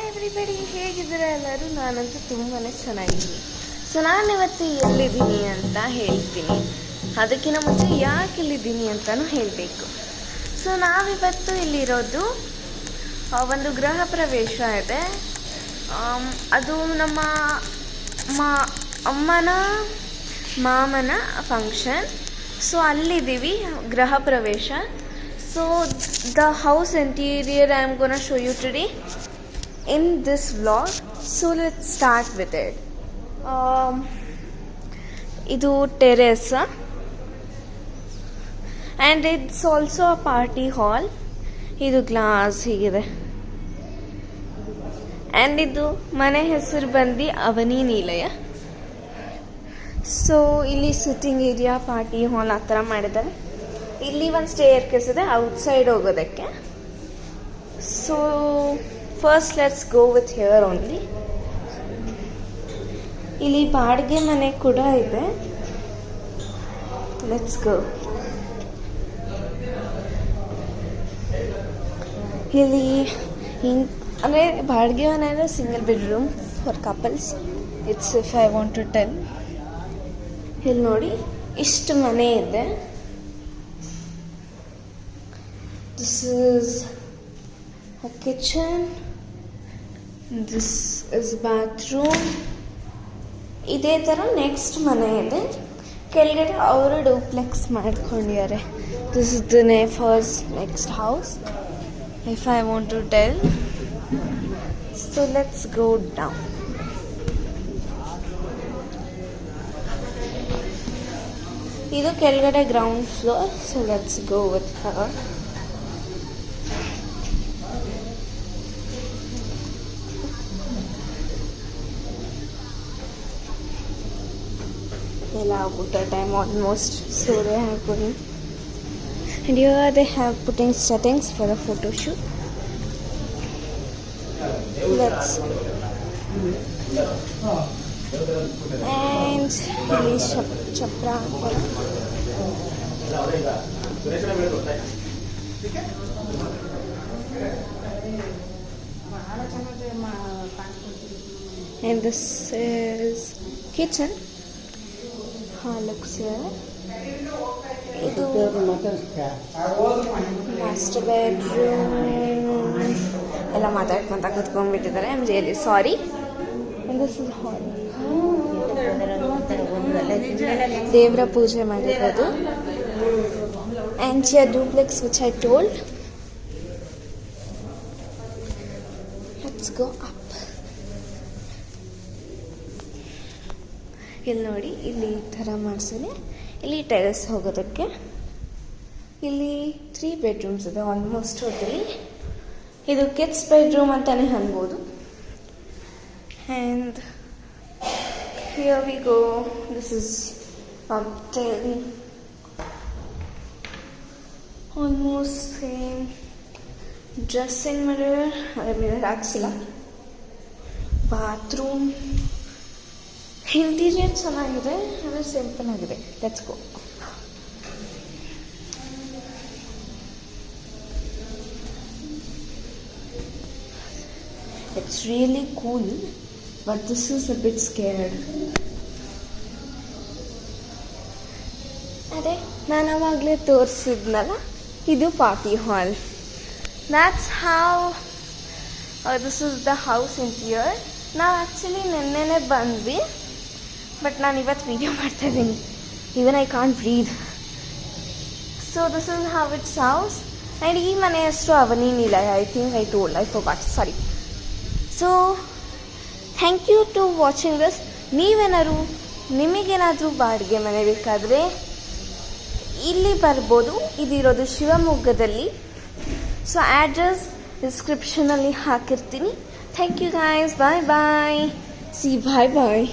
Everybody, ಹೇಗಿದ್ದೀರಾ ಎಲ್ಲರೂ? ನಾನಂತೂ ತುಂಬಾ ಚೆನ್ನಾಗಿದ್ದೀನಿ. ಸೊ ನಾನಿವತ್ತು ಎಲ್ಲಿದ್ದೀನಿ ಅಂತ ಹೇಳ್ತೀನಿ. ಅದಕ್ಕಿಂತ ಮುಂಚೆ ಯಾಕೆ ಇಲ್ಲಿದ್ದೀನಿ ಅಂತಲೂ ಹೇಳಬೇಕು. ಸೊ ನಾವಿವತ್ತು ಇಲ್ಲಿರೋದು ಒಂದು ಗೃಹ ಪ್ರವೇಶ ಇದೆ. ಅದು ನಮ್ಮ ಅಮ್ಮನ ಮಾಮನ ಫಂಕ್ಷನ್. ಸೊ ಅಲ್ಲಿದ್ದೀವಿ, ಗೃಹ ಪ್ರವೇಶ. So the house interior I am gonna show you today in this vlog. So let's start with it. Idu terrace and it's also a party hall. Idu glass higide and idu mane hesaru bandi Avani Nilaya. So illi sitting area, party hall ಆ ಥರ ಮಾಡಿದ್ದಾರೆ. ಇಲ್ಲಿ ಒಂದು staircase ಇದೆ outside ಹೋಗೋದಕ್ಕೆ. So first let's go with here only. ಇಲ್ಲಿ ಬಾಡಿಗೆ ಮನೆ ಕೂಡ ಇದೆ. Let's go. ಇಲ್ಲಿ ಅಂದರೆ ಬಾಡಿಗೆ ಮನೆ ಅಂದರೆ single bedroom for couples. It's if I want to tell. ಇಲ್ಲಿ ನೋಡಿ ಇಷ್ಟು ಮನೆ ಇದೆ. This is a kitchen. This is bathroom. ಇದೇ ಥರ ನೆಕ್ಸ್ಟ್ ಮನೆ ಇದೆ. ಕೆಳಗಡೆ ಅವರು ಡೂಪ್ಲೆಕ್ಸ್ ಮಾಡ್ಕೊಂಡಿದ್ದಾರೆ. This is the neighbours next house if I want to tell. So let's go down. ಇದು ಕೆಳಗಡೆ ground floor. So let's go with her. ಊಟ time almost. So they have putting, and here they have putting settings for a photo shoot. Let's and ಇಲ್ಲಿ ಚಪ್ರ and this is kitchen. Looks here. ಇದು master bedroom. ಎಲ್ಲ ಮಾತಾಡ್ಕೊಂತ ಕೂತ್ಕೊಂಡ್ಬಿಟ್ಟಿದ್ದಾರೆ. I am really sorry. This is hall. ದೇವರ ಪೂಜೆ ಮಾಡಿರೋದು. And here duplex which I told. Let's go up. ಇಲ್ಲಿ ನೋಡಿ, ಇಲ್ಲಿ ಈ ಥರ ಮಾಡಿಸಿದೆ. ಇಲ್ಲಿ ಟೆರೆಸ್ ಹೋಗೋದಕ್ಕೆ. ಇಲ್ಲಿ 3 ಬೆಡ್ರೂಮ್ಸ್ ಇದೆ ಆಲ್ಮೋಸ್ಟ್ ಟೋಟಲಿ. ಇದು ಕಿಡ್ಸ್ ಬೆಡ್ರೂಮ್ ಅಂತಲೇ ಅನ್ಬೋದು. And here we go. This is almost same. Dressing mirror, ಅದ್ರ ಮಿರರ್ ಹಾಕ್ಸಿಲ್ಲ. ಬಾತ್ರೂಮ್. ಇಂಟೀರಿಯರ್ ಚೆನ್ನಾಗಿದೆ, ಆದರೆ ಸಿಂಪಲ್ ಆಗಿದೆ. Let's go. It's really cool, but this is a bit scared. ಅದೇ ನಾನು ಅವಾಗಲೇ ತೋರಿಸಿದ್ನಲ್ಲ, ಇದು party hall. That's how this is the house interior. ನಾವು actually ನಿನ್ನೆನೇ ಬಂದ್ವಿ, ಬಟ್ ನಾನು ಇವತ್ತು ವೀಡಿಯೋ ಮಾಡ್ತಾಯಿದ್ದೀನಿ. Even I can't breathe. So this is how it's house. And ಈ ಮನೆ ಹೆಸರು Avani Nilaya. I think I told, I forgot, sorry. So thank you to watching this. ನಿಮಗೇನಾದರೂ ಬಾಡಿಗೆ ಮನೆ ಬೇಕಾದರೆ ಇಲ್ಲಿ ಬರ್ಬೋದು. ಇದಿರೋದು ಶಿವಮೊಗ್ಗದಲ್ಲಿ. ಸೊ ಅಡ್ರೆಸ್ ಡಿಸ್ಕ್ರಿಪ್ಷನಲ್ಲಿ ಹಾಕಿರ್ತೀನಿ. Thank you guys. Bye bye. See bye bye.